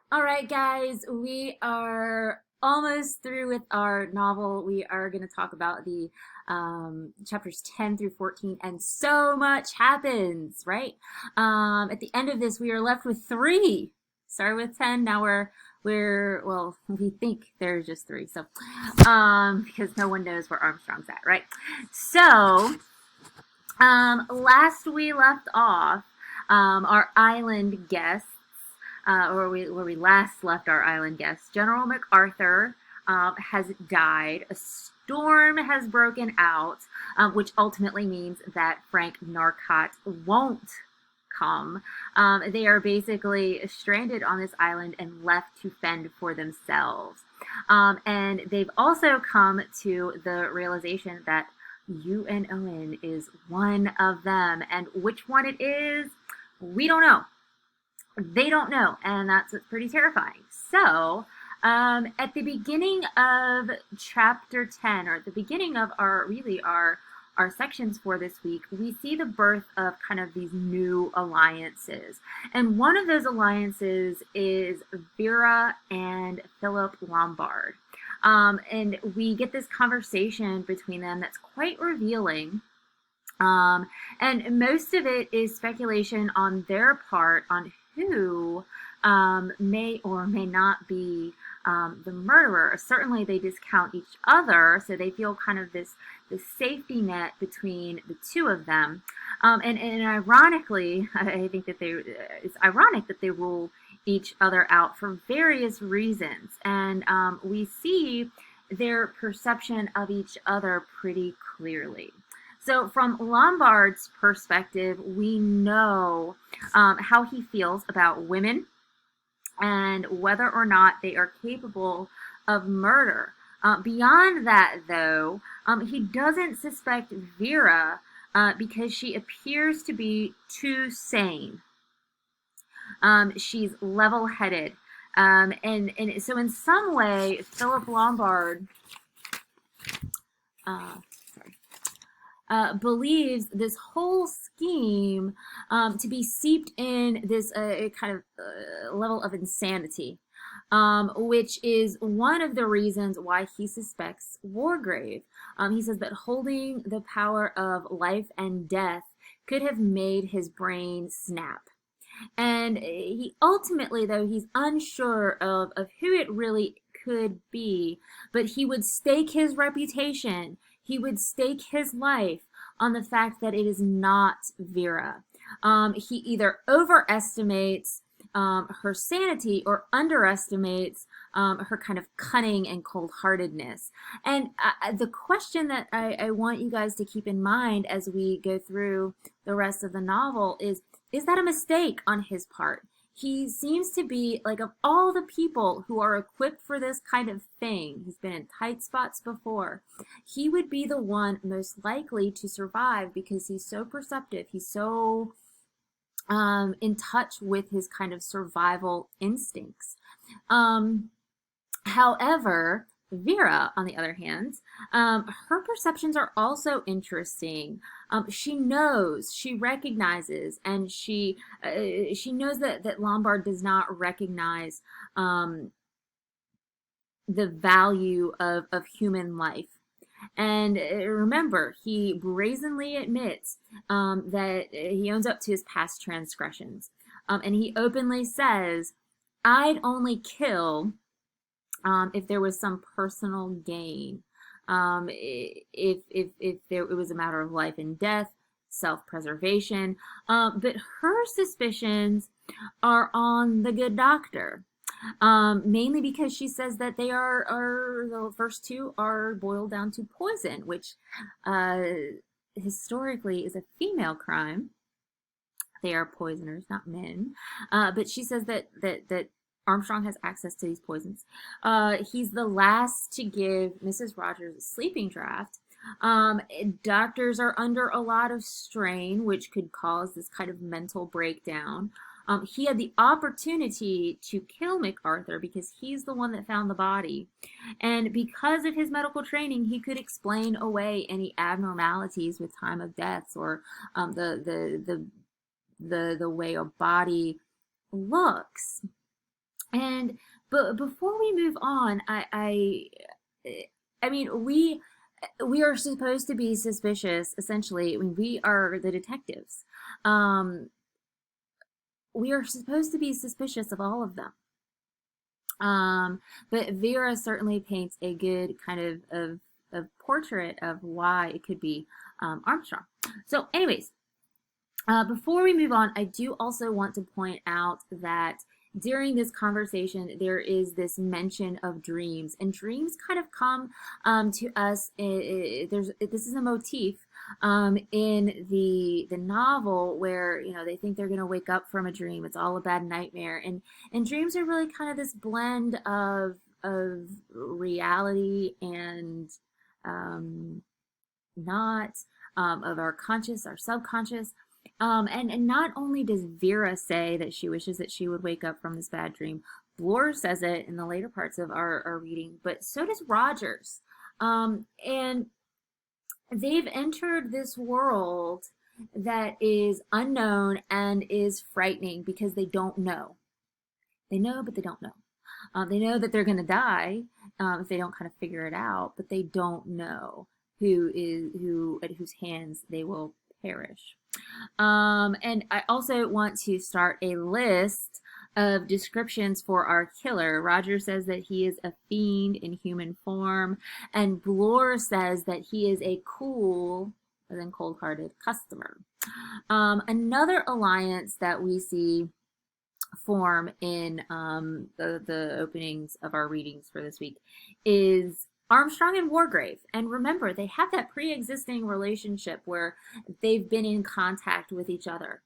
All right, guys, we are almost through with our novel. We are going to talk about the chapters 10 through 14, and so much happens, right? At the end of this, we are left with three. Started with 10, now well, we think there's just three, so because no one knows where Armstrong's at, right? So, last we left off, our island guests where we last left our island guest, General MacArthur has died. A storm has broken out, which ultimately means that Frank Narcott won't come. They are basically stranded on this island and left to fend for themselves. And they've also come to the realization that UNON is one of them. And which one it is, we don't know. They don't know, and that's what's pretty terrifying. So, at the beginning of chapter 10, or at the beginning of our sections for this week, we see the birth of kind of these new alliances. And one of those alliances is Vera and Philip Lombard. And we get this conversation between them that's quite revealing. And most of it is speculation on their part on who may or may not be the murderer. Certainly they discount each other, so they feel kind of this safety net between the two of them. And ironically, I think that it's ironic that they rule each other out for various reasons. And we see their perception of each other pretty clearly. So from Lombard's perspective, we know how he feels about women and whether or not they are capable of murder. Beyond that, though, he doesn't suspect Vera because she appears to be too sane. She's level-headed. And so in some way, Philip Lombard believes this whole scheme to be seeped in this kind of level of insanity, which is one of the reasons why he suspects Wargrave. He says that holding the power of life and death could have made his brain snap. And he ultimately, though, he's unsure of who it really could be, but he would stake his reputation, he would stake his life on the fact that it is not Vera. He either overestimates her sanity or underestimates her kind of cunning and cold-heartedness. And the question that I want you guys to keep in mind as we go through the rest of the novel is that a mistake on his part? He seems to be, like, of all the people who are equipped for this kind of thing, he's been in tight spots before, he would be the one most likely to survive because he's so perceptive, he's so in touch with his kind of survival instincts. However, Vera, on the other hand, her perceptions are also interesting. She knows, she recognizes, and she knows that Lombard does not recognize the value of human life. And remember, he brazenly admits that he owns up to his past transgressions. And he openly says, I'd only kill if there was some personal gain, if there, it was a matter of life and death, self-preservation. But her suspicions are on the good doctor, mainly because she says that they are the first two are boiled down to poison, which historically is a female crime. They are poisoners, not men. But she says that Armstrong has access to these poisons. He's the last to give Mrs. Rogers a sleeping draft. Doctors are under a lot of strain, which could cause this kind of mental breakdown. He had the opportunity to kill MacArthur because he's the one that found the body. And because of his medical training, he could explain away any abnormalities with time of deaths or the way a body looks. And but before we move on, I mean, we are supposed to be suspicious, essentially. I mean, we are the detectives. Um, we are supposed to be suspicious of all of them. But Vera certainly paints a good kind of portrait of why it could be Armstrong. So, anyways, before we move on, I do also want to point out that during this conversation, there is this mention of dreams, and dreams kind of come to us. This is a motif in the novel where they think they're going to wake up from a dream. It's all a bad nightmare, and dreams are really kind of this blend of reality and not of our conscious, our subconscious. And not only does Vera say that she wishes that she would wake up from this bad dream, Blore says it in the later parts of our reading, but so does Rogers. And they've entered this world that is unknown and is frightening because they don't know. They know, but they don't know. They know that they're going to die if they don't kind of figure it out, but they don't know at whose hands they will perish. And I also want to start a list of descriptions for our killer. Roger says that he is a fiend in human form, and Blore says that he is a cool, as in cold-hearted, customer. Another alliance that we see form in the openings of our readings for this week is Armstrong and Wargrave. And remember, they have that pre-existing relationship where they've been in contact with each other.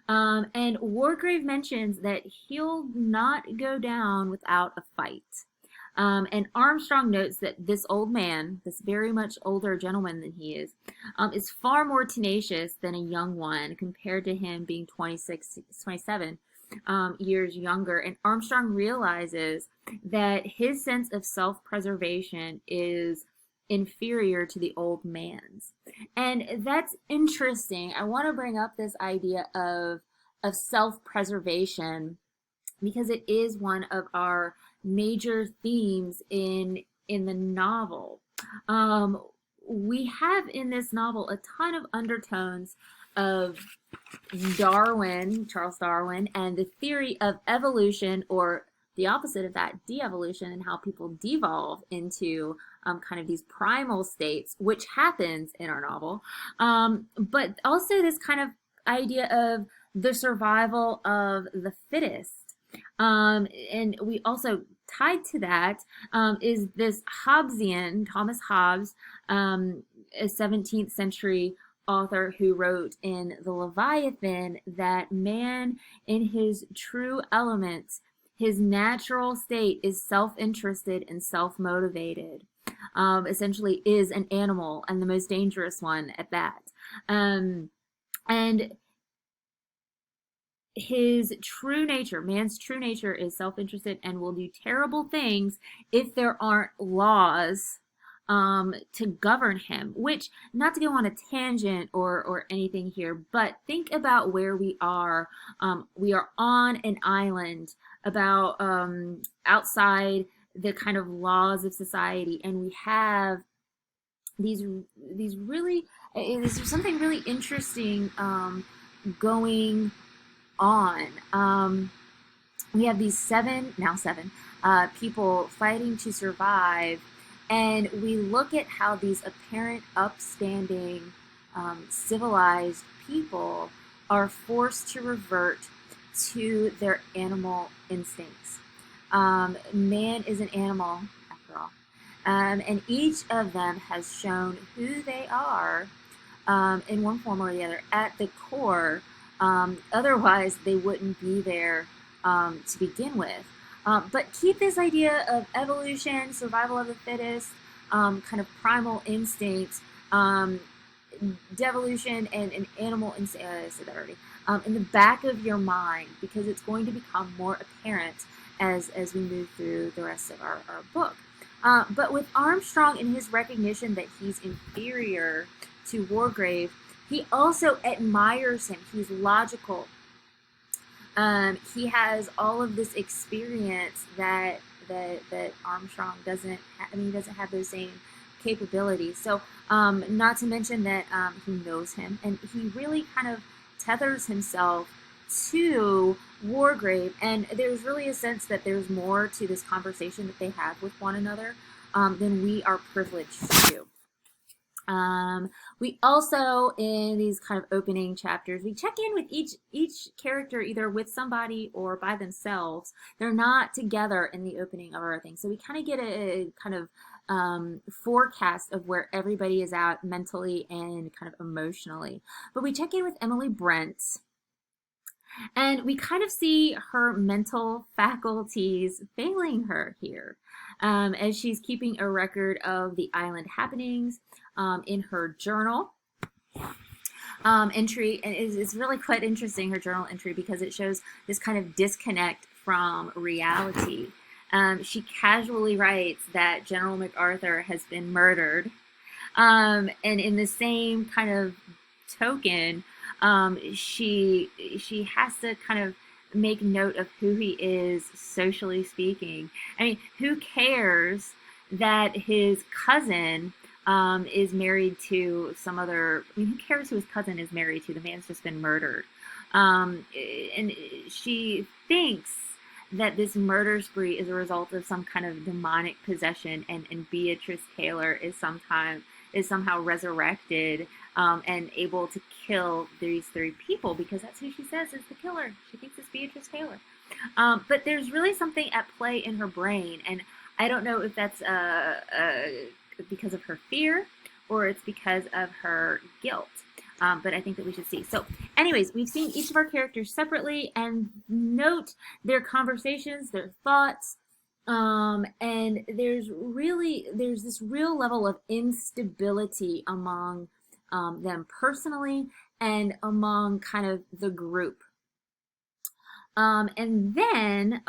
And Wargrave mentions that he'll not go down without a fight. And Armstrong notes that this old man, this very much older gentleman than he is far more tenacious than a young one compared to him being 27 years younger. And Armstrong realizes that his sense of self-preservation is inferior to the old man's. And that's interesting. I want to bring up this idea of self-preservation because it is one of our major themes in the novel. We have in this novel a ton of undertones of Darwin, Charles Darwin, and the theory of evolution, or the opposite of that, de-evolution, and how people devolve into kind of these primal states, which happens in our novel. But also this kind of idea of the survival of the fittest. And we also tied to that is this Hobbesian, Thomas Hobbes, a 17th century author who wrote in The Leviathan that man in his true elements, his natural state is self-interested and self-motivated. Essentially is an animal, and the most dangerous one at that. And his true nature, man's true nature, is self-interested and will do terrible things if there aren't laws to govern him. Which, not to go on a tangent or anything here, but think about where we are. We are on an island about outside the kind of laws of society, and we have these really, there's something really interesting going on. We have these seven people fighting to survive, and we look at how these apparent upstanding civilized people are forced to revert to their animal instincts. Man is an animal after all, and each of them has shown who they are in one form or the other at the core. Otherwise, they wouldn't be there to begin with. But keep this idea of evolution, survival of the fittest, kind of primal instinct, devolution, and animal instinct, I said that already, in the back of your mind, because it's going to become more apparent as we move through the rest of our book. But with Armstrong and his recognition that he's inferior to Wargrave, he also admires him. He's logical. He has all of this experience that Armstrong doesn't. I mean, he doesn't have those same capabilities. So, not to mention that he knows him, and he really kind of tethers himself to Wargrave, and there's really a sense that there's more to this conversation that they have with one another than we are privileged to. We also, in these kind of opening chapters, we check in with each character either with somebody or by themselves. They're not together in the opening of our thing, so we kind of get a kind of forecast of where everybody is at mentally and kind of emotionally. But we check in with Emily Brent, and we kind of see her mental faculties failing her here as she's keeping a record of the island happenings in her journal entry. And it's really quite interesting, her journal entry, because it shows this kind of disconnect from reality. She casually writes that General MacArthur has been murdered. And in the same kind of token, she has to kind of make note of who he is socially speaking. I mean, who cares that his cousin is married to some other? I mean, who cares who his cousin is married to? The man's just been murdered, and she thinks that this murder spree is a result of some kind of demonic possession, and Beatrice Taylor is somehow resurrected and able to kill these three people, because that's who she says is the killer. She thinks it's Beatrice Taylor. But there's really something at play in her brain, and I don't know if that's because of her fear or it's because of her guilt. But I think that we should see. So anyways, we've seen each of our characters separately and note their conversations, their thoughts, and there's this real level of instability among them personally and among kind of the group. And then,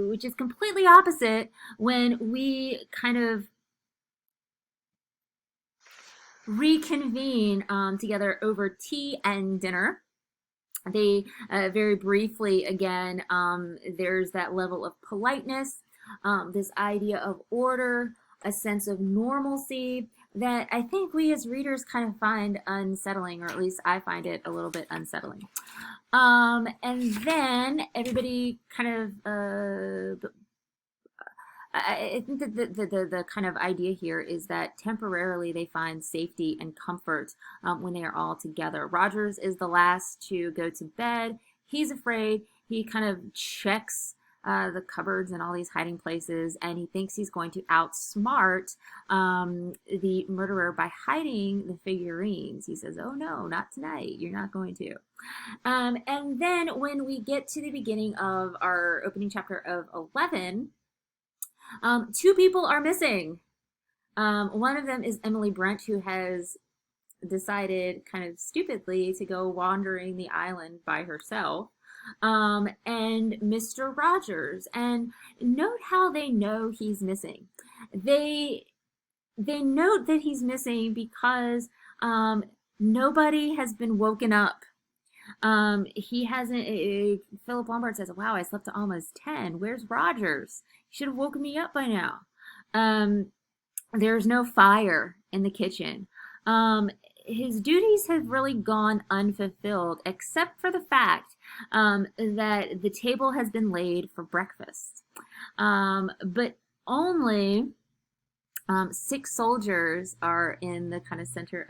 which is completely opposite, when we kind of reconvene together over tea and dinner. They very briefly, again, there's that level of politeness, this idea of order, a sense of normalcy that I think we as readers kind of find unsettling, or at least I find it a little bit unsettling. And then everybody kind of I think that the kind of idea here is that temporarily they find safety and comfort when they are all together. Rogers is the last to go to bed. He's afraid. He kind of checks the cupboards and all these hiding places, and he thinks he's going to outsmart the murderer by hiding the figurines. He says, "Oh no, not tonight. You're not going to." And then when we get to the beginning of our opening chapter of 11, two people are missing. One of them is Emily Brent, who has decided kind of stupidly to go wandering the island by herself, and Mr. Rogers. And note how they know he's missing. They note that he's missing because nobody has been woken up. He hasn't. Philip Lombard says, "Wow, I slept to almost 10. Where's Rogers? He should have woken me up by now." There's no fire in the kitchen. His duties have really gone unfulfilled, except for the fact that the table has been laid for breakfast. But only 6 soldiers are in the kind of center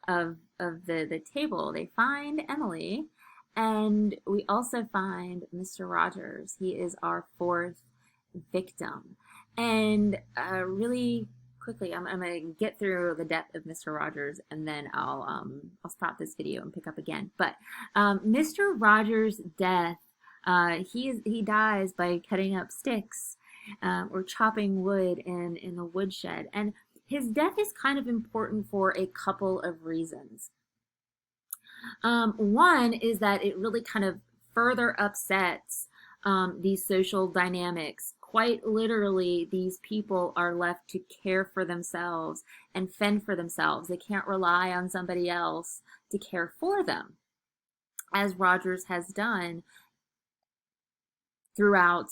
of the table. They find Emily, and we also find Mr. Rogers. He is our 4th victim. And really quickly, I'm going to get through the death of Mr. Rogers, and then I'll stop this video and pick up again. But Mr. Rogers' death, he dies by cutting up sticks or chopping wood in the woodshed. And his death is kind of important for a couple of reasons. One is that it really kind of further upsets these social dynamics. Quite literally, these people are left to care for themselves and fend for themselves. They can't rely on somebody else to care for them, as Rogers has done throughout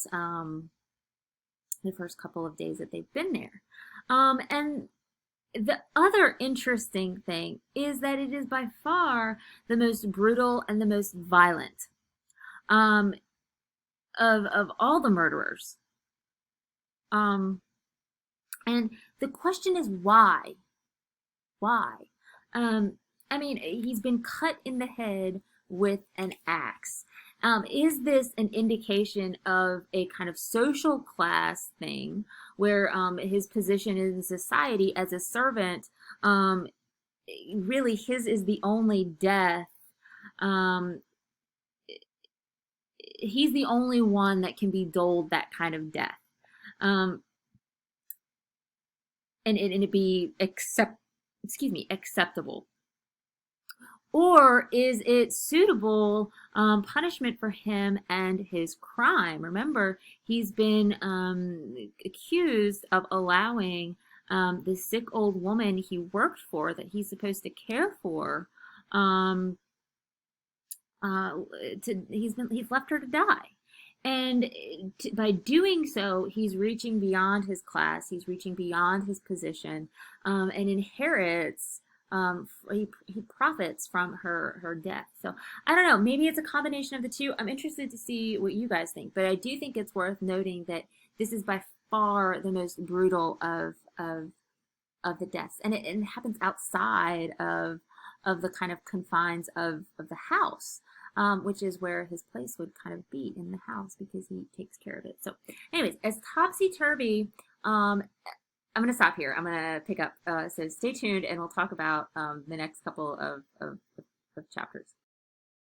the first couple of days that they've been there. And the other interesting thing is that it is by far the most brutal and the most violent um, of all the murderers. Um, and the question is why? Why? Um, I mean, he's been cut in the head with an axe. Is this an indication of a kind of social class thing where his position in society as a servant, um, really his is the only death? Um, he's the only one that can be doled that kind of death. Um, and it be acceptable. Or is it suitable punishment for him and his crime? Remember, he's been accused of allowing this sick old woman he worked for, that he's supposed to care for, um, he's left her to die. And by doing so, he's reaching beyond his class, he's reaching beyond his position, and inherits, he profits from her death. So I don't know, maybe it's a combination of the two. I'm interested to see what you guys think, but I do think it's worth noting that this is by far the most brutal of the deaths, and it happens outside of the kind of confines of the house, which is where his place would kind of be, in the house, because he takes care of it. So anyways, as topsy-turvy, I'm going to stop here. I'm going to pick up. So stay tuned, and we'll talk about the next couple of chapters.